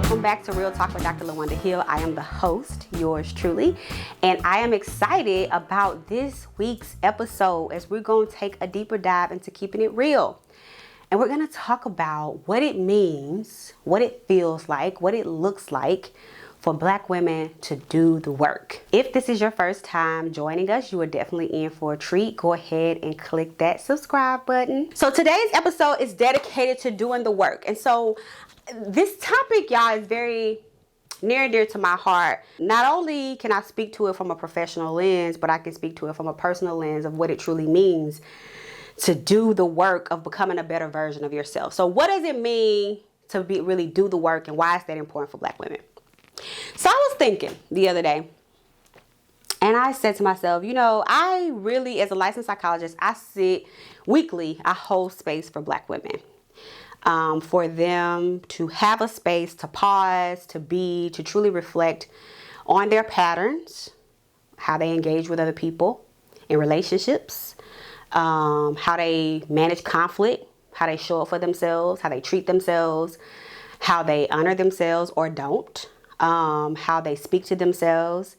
welcome back to Real Talk with Dr. LaWanda Hill. I am the host, yours truly, and I am excited about this week's episode as we're going to take a deeper dive into keeping it real. And we're going to talk about what it means, what it feels like, what it looks like for Black women to do the work. If this is your first time joining us, you are definitely in for a treat. Go ahead and click that subscribe button. So today's episode is dedicated to doing the work. And so this topic, y'all, is very near and dear to my heart. Not only can I speak to it from a professional lens, but I can speak to it from a personal lens of what it truly means to do the work of becoming a better version of yourself. So what does it mean to really do the work, and why is that important for Black women? So I was thinking the other day, and I said to myself, I really, as a licensed psychologist, I sit weekly, I hold space for Black women. For them to have a space to pause, to truly reflect on their patterns, how they engage with other people in relationships, how they manage conflict, how they show up for themselves, how they treat themselves, how they honor themselves or don't, how they speak to themselves.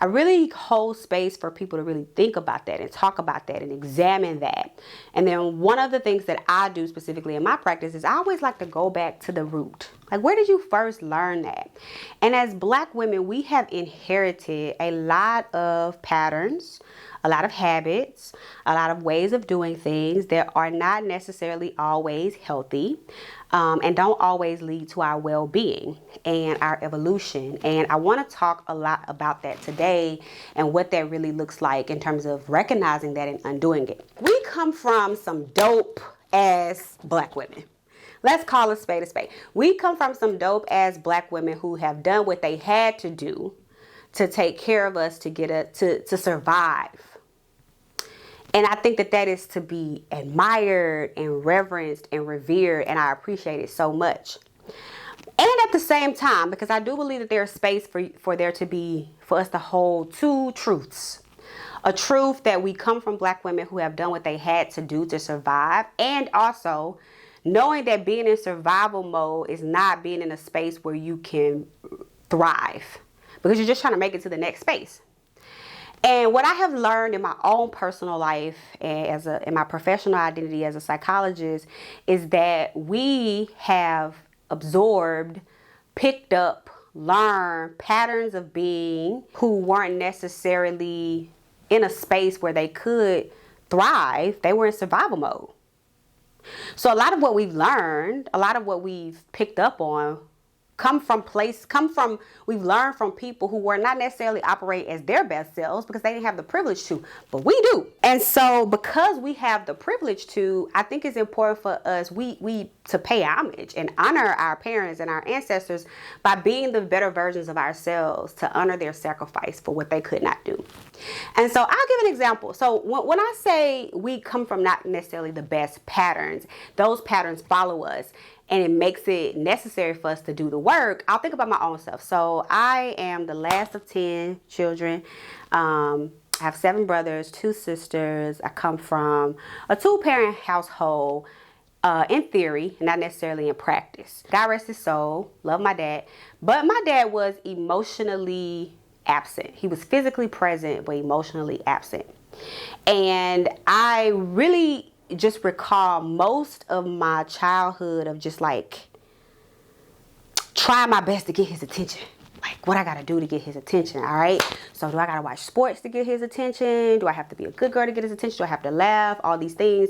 I really hold space for people to really think about that and talk about that and examine that. And then one of the things that I do specifically in my practice is I always like to go back to the root. Like, where did you first learn that? And as Black women, we have inherited a lot of patterns, a lot of habits, a lot of ways of doing things that are not necessarily always healthy, and don't always lead to our well-being and our evolution. And I want to talk a lot about that today and what that really looks like in terms of recognizing that and undoing it. We come from some dope ass Black women. Let's call a spade a spade. We come from some dope ass Black women who have done what they had to do to take care of us, to survive. And I think that is to be admired and reverenced and revered, and I appreciate it so much. And at the same time, because I do believe that there's space for us to hold two truths. A truth that we come from Black women who have done what they had to do to survive, and also knowing that being in survival mode is not being in a space where you can thrive, because you're just trying to make it to the next space. And what I have learned in my own personal life and in my professional identity as a psychologist is that we have absorbed, picked up, learned patterns of being who weren't necessarily in a space where they could thrive. They were in survival mode. So a lot of what we've learned, a lot of what we've picked up on we've learned from people who were not necessarily operate as their best selves because they didn't have the privilege to, but we do. And so because we have the privilege to, I think it's important for us, we to pay homage and honor our parents and our ancestors by being the better versions of ourselves, to honor their sacrifice for what they could not do. And so I'll give an example. So when I say we come from not necessarily the best patterns, those patterns follow us, and it makes it necessary for us to do the work. I'll think about my own self. So I am the last of 10 children. I have 7 brothers, 2 sisters. I come from a 2-parent household, in theory, not necessarily in practice. God rest his soul. Love my dad. But my dad was emotionally absent. He was physically present, but emotionally absent. And I really just recall most of my childhood of just like trying my best to get his attention. Like, what I gotta do to get his attention, all right? So do I gotta watch sports to get his attention? Do I have to be a good girl to get his attention? Do I have to laugh? All these things.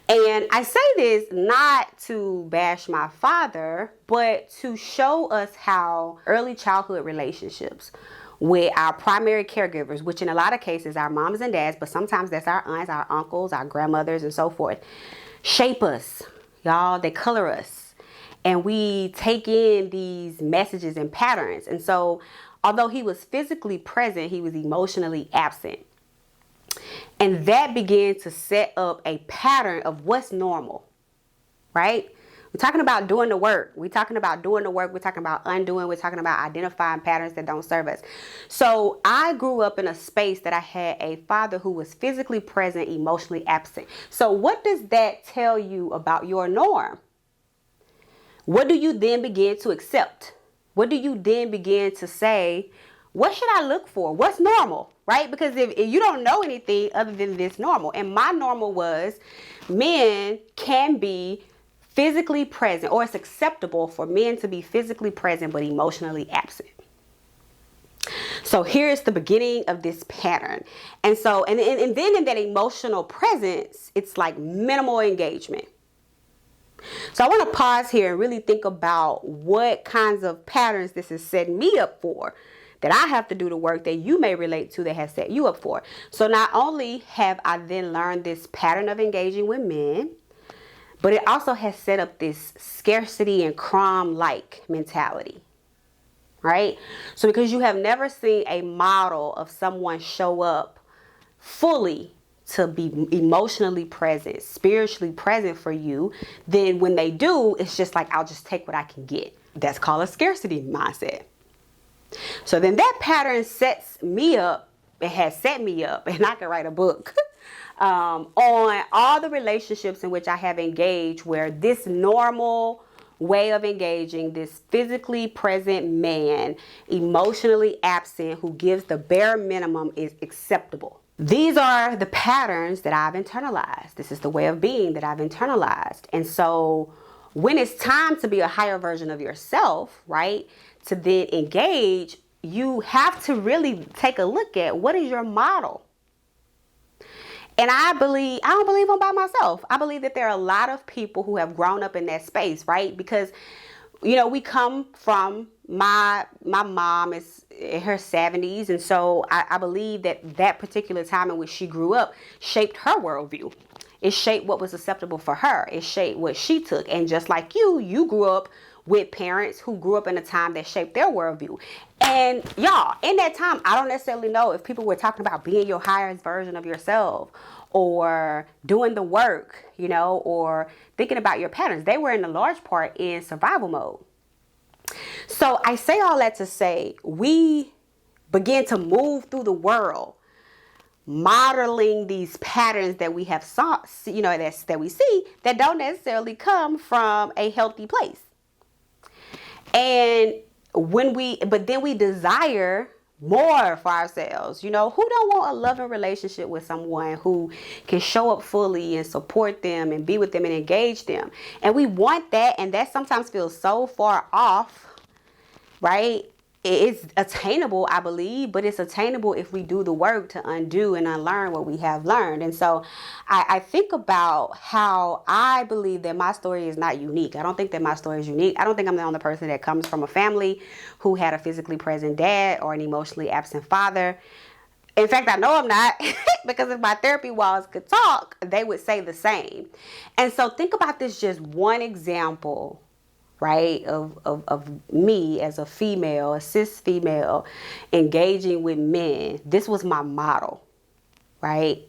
And I say this not to bash my father, but to show us how early childhood relationships with our primary caregivers, which in a lot of cases are moms and dads, but sometimes that's our aunts, our uncles, our grandmothers, and so forth, shape us, y'all. They color us. And we take in these messages and patterns. And so although he was physically present, he was emotionally absent. And that began to set up a pattern of what's normal, right? We're talking about doing the work. We're talking about doing the work. We're talking about undoing. We're talking about identifying patterns that don't serve us. So I grew up in a space that I had a father who was physically present, emotionally absent. So what does that tell you about your norm? What do you then begin to accept? What do you then begin to say, what should I look for? What's normal, right? Because if you don't know anything other than this normal, and my normal was men can be physically present, or it's acceptable for men to be physically present but emotionally absent. So here's the beginning of this pattern. And so, and then in that emotional presence, it's like minimal engagement. So I want to pause here and really think about what kinds of patterns this is setting me up for, that I have to do the work that you may relate to that has set you up for. So not only have I then learned this pattern of engaging with men, but it also has set up this scarcity and crumb-like mentality. Right? So because you have never seen a model of someone show up fully to be emotionally present, spiritually present for you, then when they do, it's just like, I'll just take what I can get. That's called a scarcity mindset. So then that pattern sets me up, it has set me up, and I can write a book on all the relationships in which I have engaged where this normal way of engaging, this physically present man, emotionally absent, who gives the bare minimum, is acceptable. These are the patterns that I've internalized. This is the way of being that I've internalized. And so when it's time to be a higher version of yourself, right, to then engage, you have to really take a look at what is your model. And I don't believe I'm by myself. I believe that there are a lot of people who have grown up in that space, right? Because, you know, we come from, my mom is in her 70s. And so I believe that particular time in which she grew up shaped her worldview. It shaped what was acceptable for her. It shaped what she took. And just like you grew up with parents who grew up in a time that shaped their worldview. And y'all, in that time, I don't necessarily know if people were talking about being your highest version of yourself or doing the work, you know, or thinking about your patterns. They were in a large part in survival mode. So I say all that to say, we begin to move through the world modeling these patterns that we have saw, you know, that we see that don't necessarily come from a healthy place. And but then we desire more for ourselves. You know, who don't want a loving relationship with someone who can show up fully and support them and be with them and engage them? And we want that, and that sometimes feels so far off, right? It's attainable, I believe, but it's attainable if we do the work to undo and unlearn what we have learned. And so I think about how I believe that my story is not unique. I don't think that my story is unique. I don't think I'm the only person that comes from a family who had a physically present dad or an emotionally absent father. In fact, I know I'm not, because if my therapy walls could talk, they would say the same. And so think about this, just one example, right, of me as a female, a cis female, engaging with men. This was my model, right?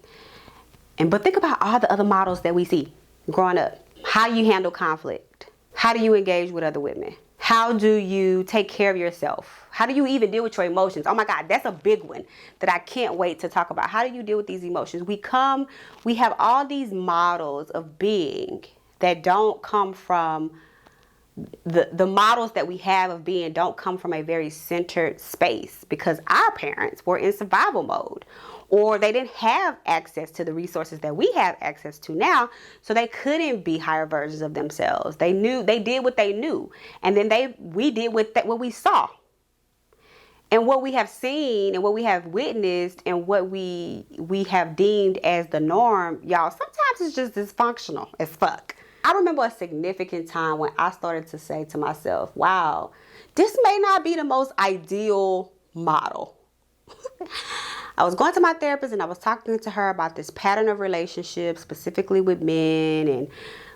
But think about all the other models that we see growing up. How you handle conflict. How do you engage with other women? How do you take care of yourself? How do you even deal with your emotions? Oh my God, that's a big one that I can't wait to talk about. How do you deal with these emotions? We have all these models of being that don't come from the models that we have of being don't come from a very centered space, because our parents were in survival mode, or they didn't have access to the resources that we have access to now, so they couldn't be higher versions of themselves. They did what they knew, and then we did what we saw. And what we have seen and what we have witnessed and what we have deemed as the norm, y'all, sometimes it's just dysfunctional as fuck. I remember a significant time when I started to say to myself, wow, this may not be the most ideal model. I was going to my therapist and I was talking to her about this pattern of relationships, specifically with men, and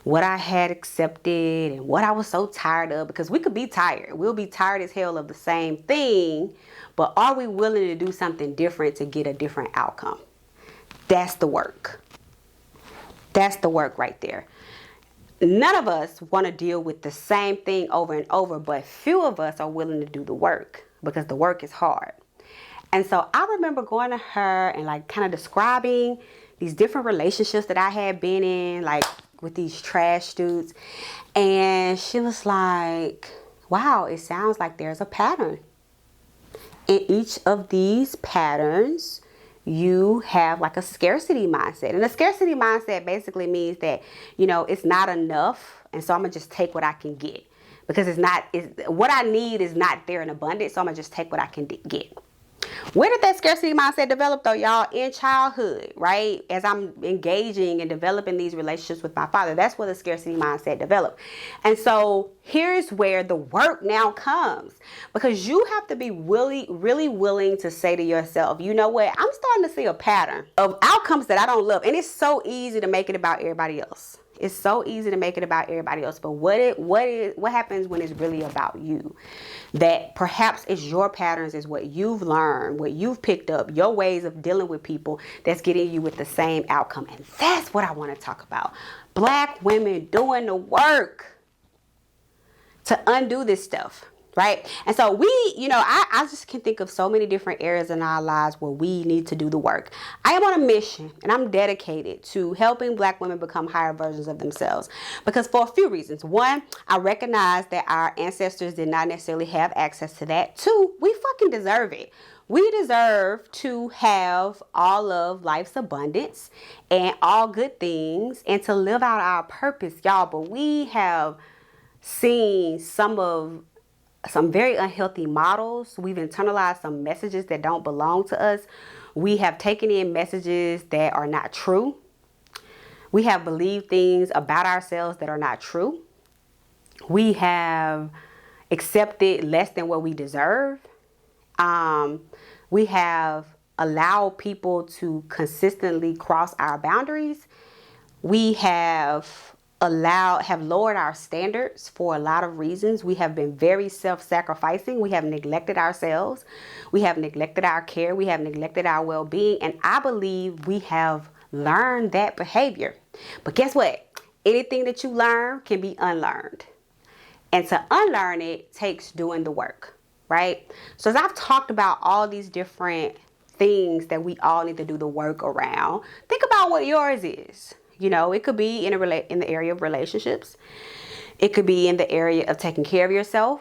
what I had accepted and what I was so tired of, because we could be tired. We'll be tired as hell of the same thing, but are we willing to do something different to get a different outcome? That's the work. That's the work right there. None of us want to deal with the same thing over and over, but few of us are willing to do the work because the work is hard. And so I remember going to her and like kind of describing these different relationships that I had been in, like with these trash dudes. And she was like, wow, it sounds like there's a pattern. In each of these patterns, you have like a scarcity mindset. And a scarcity mindset basically means that, it's not enough. And so I'm going to just take what I can get, because what I need is not there in abundance. So I'm going to just take what I can get. Where did that scarcity mindset develop though, y'all? In childhood, right? As I'm engaging and developing these relationships with my father, that's where the scarcity mindset developed. And so here's where the work now comes, because you have to be really willing to say to yourself, you know what? I'm starting to see a pattern of outcomes that I don't love. And it's so easy to make it about everybody else. It's so easy to make it about everybody else, but what happens when it's really about you? That perhaps it's your patterns, is what you've learned, what you've picked up, your ways of dealing with people that's getting you with the same outcome. And that's what I want to talk about. Black women doing the work to undo this stuff. Right? And so I just can think of so many different areas in our lives where we need to do the work. I am on a mission, and I'm dedicated to helping Black women become higher versions of themselves, because for a few reasons. One, I recognize that our ancestors did not necessarily have access to that. Two, we fucking deserve it. We deserve to have all of life's abundance and all good things and to live out our purpose, y'all. But we have seen some very unhealthy models. We've internalized some messages that don't belong to us. We have taken in messages that are not true. We have believed things about ourselves that are not true. We have accepted less than what we deserve. We have allowed people to consistently cross our boundaries. We have lowered our standards for a lot of reasons. We have been very self-sacrificing. We have neglected ourselves. We have neglected our care. We have neglected our well-being. And I believe we have learned that behavior. But guess what? Anything that you learn can be unlearned. And to unlearn it takes doing the work, right? So as I've talked about all these different things that we all need to do the work around, think about what yours is. It could be in the area of relationships. It could be in the area of taking care of yourself.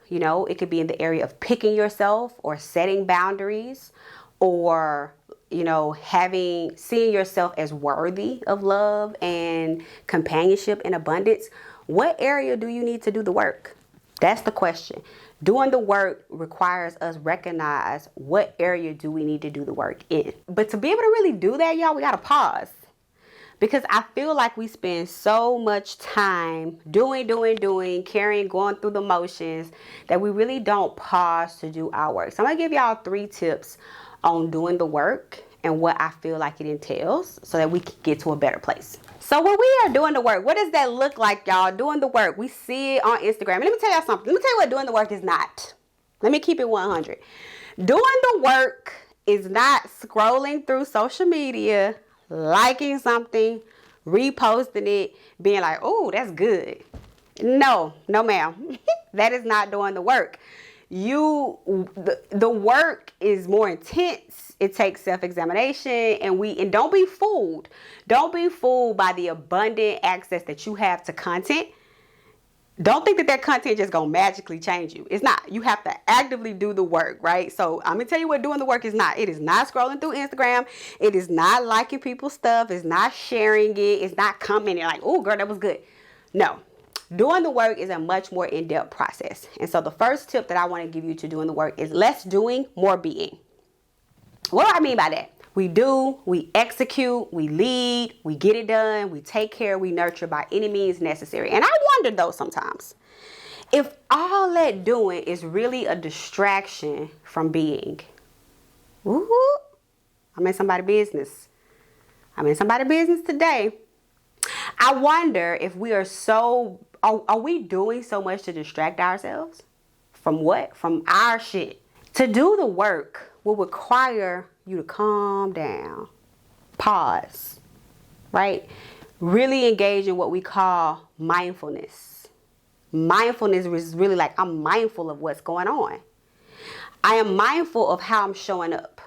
It could be in the area of picking yourself or setting boundaries, or, seeing yourself as worthy of love and companionship and abundance. What area do you need to do the work? That's the question. Doing the work requires us recognize what area do we need to do the work in. But to be able to really do that, y'all, we got to pause. Because I feel like we spend so much time doing, carrying, going through the motions, that we really don't pause to do our work. So I'm going to give y'all 3 tips on doing the work and what I feel like it entails, so that we can get to a better place. So when we are doing the work, what does that look like, y'all? Doing the work. We see it on Instagram. And let me tell y'all something. Let me tell you what doing the work is not. Let me keep it 100. Doing the work is not scrolling through social media, liking something, reposting it, being like, oh, that's good. No, ma'am. That is not doing the work. The work is more intense. It takes self-examination, and don't be fooled. Don't be fooled by the abundant access that you have to content. Don't think that content just gonna magically change you. It's not. You have to actively do the work, right? So I'm gonna tell you what doing the work is not. It is not scrolling through Instagram. It is not liking people's stuff. It's not sharing it. It's not commenting like, oh girl, that was good. No. Doing the work is a much more in-depth process. And so the first tip that I want to give you to doing the work is less doing, more being. What do I mean by that? We do, we execute, we lead, we get it done, we take care, we nurture by any means necessary. And I wonder though sometimes, if all that doing is really a distraction from being. Woo-hoo. I'm in somebody's business. I'm in somebody's business today. I wonder if we are we doing so much to distract ourselves? From what? From our shit. To do the work will require you to calm down, pause, right? Really engage in what we call mindfulness. Mindfulness is really like, I'm mindful of what's going on. I am mindful of how I'm showing up.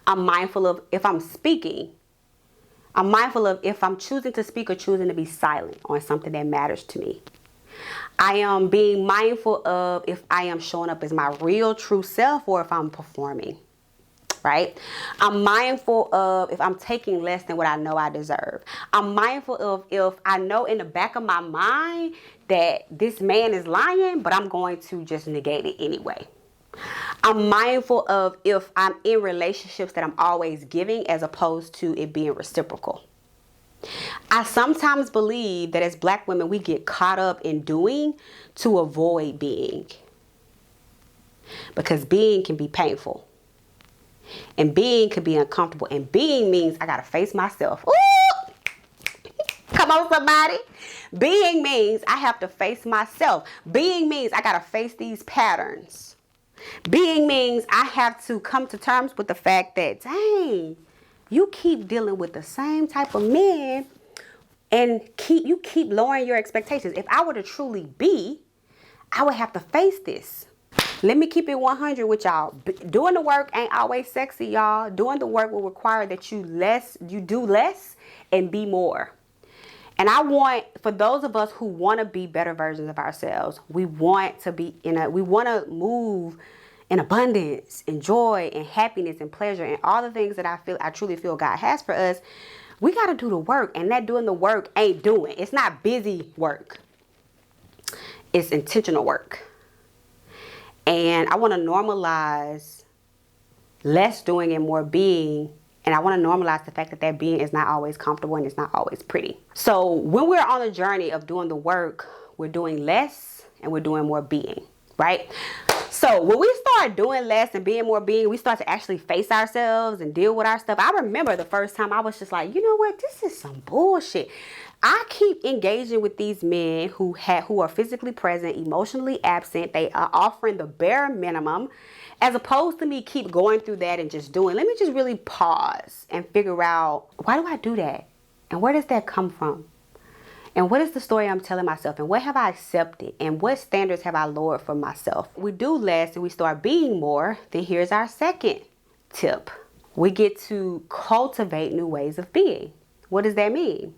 I'm mindful of if I'm speaking. I'm mindful of if I'm choosing to speak or choosing to be silent on something that matters to me. I am being mindful of if I am showing up as my real true self or if I'm performing, right? I'm mindful of if I'm taking less than what I know I deserve. I'm mindful of if I know in the back of my mind that this man is lying, but I'm going to just negate it anyway. I'm mindful of if I'm in relationships that I'm always giving as opposed to it being reciprocal. I sometimes believe that as Black women, we get caught up in doing to avoid being. Because being can be painful. And being can be uncomfortable. And being means I gotta face myself. Ooh! Come on, somebody. Being means I have to face myself. Being means I gotta face these patterns. Being means I have to come to terms with the fact that, dang, you keep dealing with the same type of men and you keep lowering your expectations. If I were to truly be, I would have to face this. Let me keep it 100 with y'all. Doing the work ain't always sexy, y'all. Doing the work will require that you do less and be more. And I want, for those of us who want to be better versions of ourselves, we want to move in abundance and joy and happiness and pleasure and all the things that I truly feel God has for us. We got to do the work, and that doing the work ain't doing. It's not busy work. It's intentional work. And I want to normalize less doing and more being. And I want to normalize the fact that being is not always comfortable and it's not always pretty. So when we're on the journey of doing the work, we're doing less and we're doing more being, right? So when we start doing less and being more being, we start to actually face ourselves and deal with our stuff. I remember the first time I was just like, you know what? This is some bullshit. I keep engaging with these men who are physically present, emotionally absent. They are offering the bare minimum, as opposed to me keep going through that and just doing. Let me just really pause and figure out, why do I do that? And where does that come from? And what is the story I'm telling myself? And what have I accepted? And what standards have I lowered for myself? We do less and we start being more. Then here's our second tip. We get to cultivate new ways of being. What does that mean?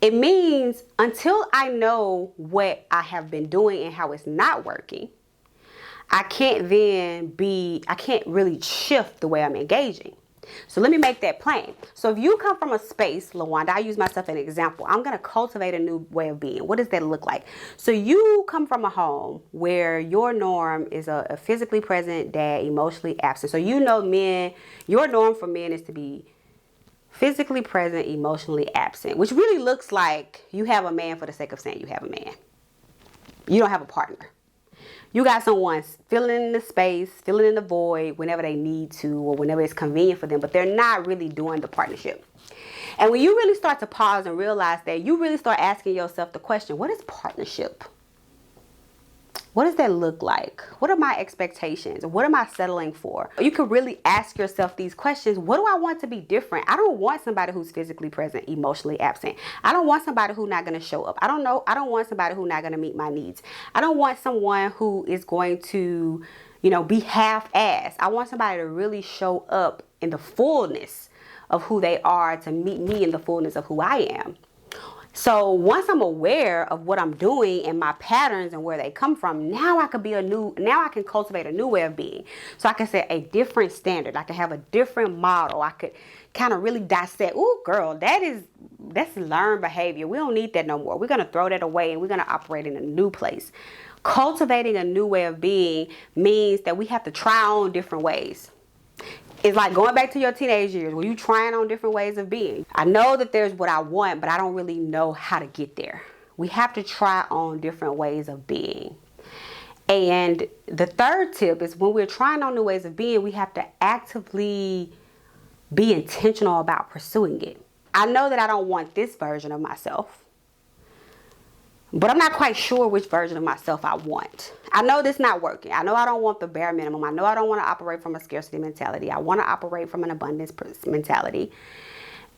It means until I know what I have been doing and how it's not working, I can't really shift the way I'm engaging. So let me make that plain. So if you come from a space, LaWanda, I use myself as an example. I'm going to cultivate a new way of being. What does that look like? So you come from a home where your norm is a physically present dad, emotionally absent. So you know your norm for men is to be physically present, emotionally absent, which really looks like you have a man for the sake of saying you have a man. You don't have a partner. You got someone filling in the space, filling in the void whenever they need to or whenever it's convenient for them, but they're not really doing the partnership. And when you really start to pause and realize that, you really start asking yourself the question, what is partnership? What does that look like? What are my expectations? What am I settling for? You can really ask yourself these questions. What do I want to be different? I don't want somebody who's physically present, emotionally absent. I don't want somebody who's not going to show up. I don't want somebody who's not going to meet my needs. I don't want someone who is going to, be half-assed. I want somebody to really show up in the fullness of who they are, to meet me in the fullness of who I am. So once I'm aware of what I'm doing and my patterns and where they come from, now I can cultivate a new way of being. So I can set a different standard. I can have a different model. I could kind of really dissect, ooh, girl, that's learned behavior. We don't need that no more. We're going to throw that away and we're going to operate in a new place. Cultivating a new way of being means that we have to try on different ways. It's like going back to your teenage years where you trying on different ways of being. I know that there's what I want, but I don't really know how to get there. We have to try on different ways of being. And the third tip is when we're trying on new ways of being, we have to actively be intentional about pursuing it. I know that I don't want this version of myself, but I'm not quite sure which version of myself I want. I know this not working. I know I don't want the bare minimum. I know I don't want to operate from a scarcity mentality. I want to operate from an abundance mentality.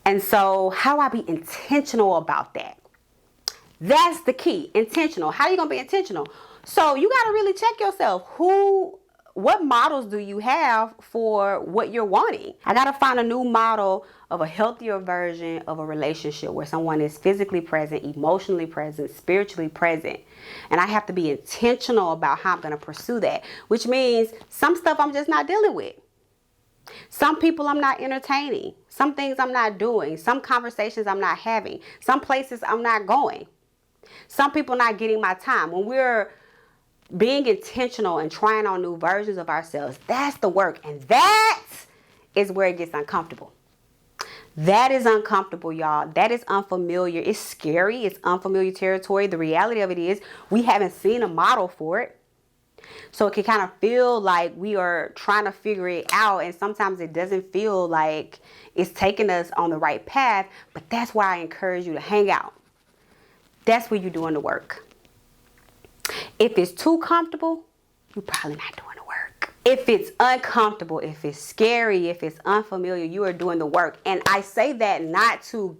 And so how do I be intentional about that? That's the key. Intentional. How are you going to be intentional? So you got to really check yourself. what models do you have for what you're wanting? I gotta find a new model of a healthier version of a relationship where someone is physically present, emotionally present, spiritually present. And I have to be intentional about how I'm gonna pursue that, which means some stuff I'm just not dealing with. Some people I'm not entertaining. Some things I'm not doing. Some conversations I'm not having. Some places I'm not going. Some people not getting my time. When we're being intentional and trying on new versions of ourselves, that's the work. And that is where it gets uncomfortable. That is uncomfortable, y'all. That is unfamiliar. It's scary. It's unfamiliar territory. The reality of it is we haven't seen a model for it. So it can kind of feel like we are trying to figure it out. And sometimes it doesn't feel like it's taking us on the right path. But that's why I encourage you to hang out. That's where you're doing the work. If it's too comfortable, you're probably not doing the work. If it's uncomfortable, if it's scary, if it's unfamiliar, you are doing the work. And I say that not to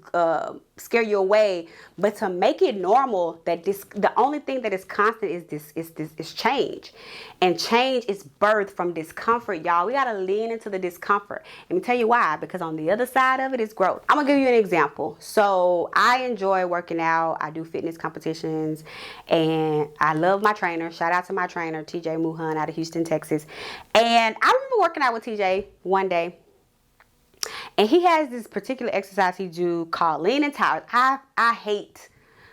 scare you away, but to make it normal that the only thing that is constant is change. And change is birthed from discomfort, y'all. We gotta lean into the discomfort. Let me tell you why, because on the other side of it is growth. I'm gonna give you an example. So I enjoy working out. I do fitness competitions and I love my trainer. Shout out to my trainer, TJ Muhan out of Houston, Texas. And I remember working out with TJ one day. And he has this particular exercise he do called leaning towers. I hate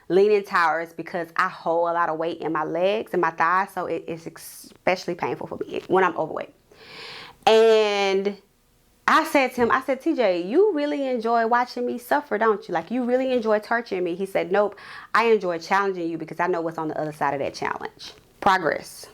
leaning towers because I hold a lot of weight in my legs and my thighs. So it's especially painful for me when I'm overweight. And I said to him, TJ, you really enjoy watching me suffer, don't you? Like, you really enjoy torturing me. He said, nope, I enjoy challenging you because I know what's on the other side of that challenge. Progress,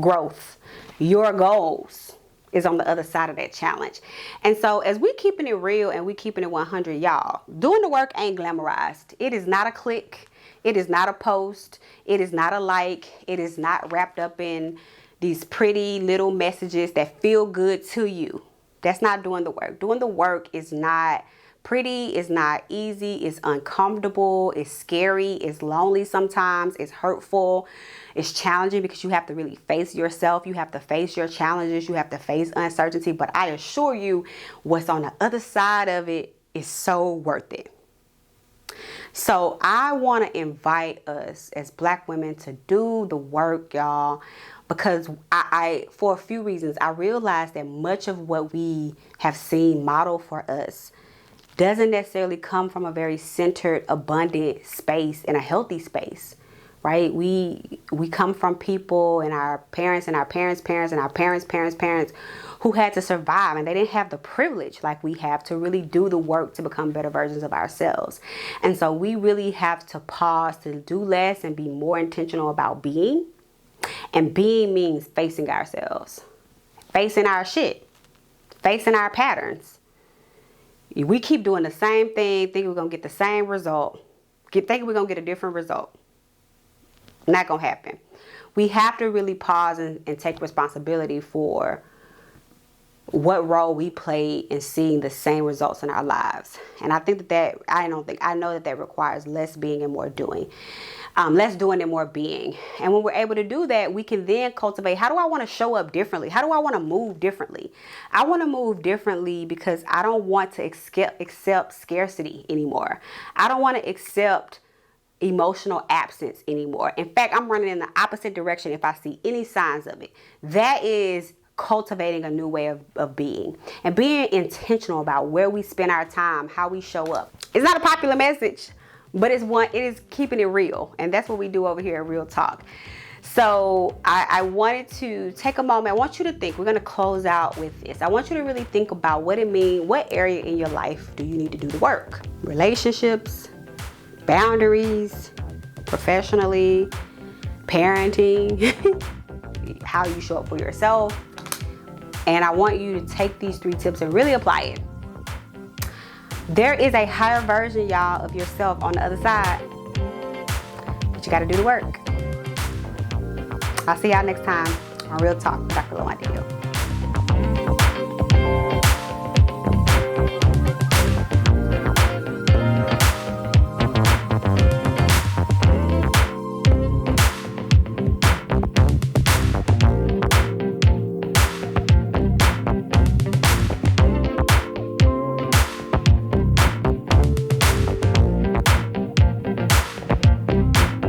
growth, your goals is on the other side of that challenge. And so as we keeping it real and we keeping it 100, y'all, doing the work ain't glamorized. It is not a click. It is not a post. It is not a like. It is not wrapped up in these pretty little messages that feel good to you. That's not doing the work. Doing the work is not pretty, it's not easy, it's uncomfortable, it's scary, it's lonely sometimes, it's hurtful, it's challenging because you have to really face yourself, you have to face your challenges, you have to face uncertainty. But I assure you, what's on the other side of it is so worth it. So I want to invite us as Black women to do the work, y'all, because I for a few reasons, I realized that much of what we have seen modeled for us doesn't necessarily come from a very centered, abundant space and a healthy space, right? We come from people and our parents and our parents' parents and our parents' parents' parents who had to survive, and they didn't have the privilege like we have to really do the work to become better versions of ourselves. And so we really have to pause to do less and be more intentional about being. And being means facing ourselves, facing our shit, facing our patterns. We keep doing the same thing, think we're going to get the same result, thinking we're going to get a different result. Not going to happen. We have to really pause and take responsibility for what role we play in seeing the same results in our lives. And I think I know that requires less being and more doing. Less doing and more being. And when we're able to do that, we can then cultivate, how do I want to show up differently? How do I want to move differently? I want to move differently because I don't want to accept scarcity anymore. I don't want to accept emotional absence anymore. In fact, I'm running in the opposite direction if I see any signs of it. That is cultivating a new way of being and being intentional about where we spend our time, how we show up. It's not a popular message, but it is keeping it real. And that's what we do over here at Real Talk. So I wanted to take a moment. I want you to think, we're going to close out with this. I want you to really think about what it means. What area in your life do you need to do the work? Relationships, boundaries, professionally, parenting, how you show up for yourself. And I want you to take these 3 tips and really apply it. There is a higher version, y'all, of yourself on the other side. But you got to do the work. I'll see y'all next time on Real Talk with Dr. LaWanda Hill.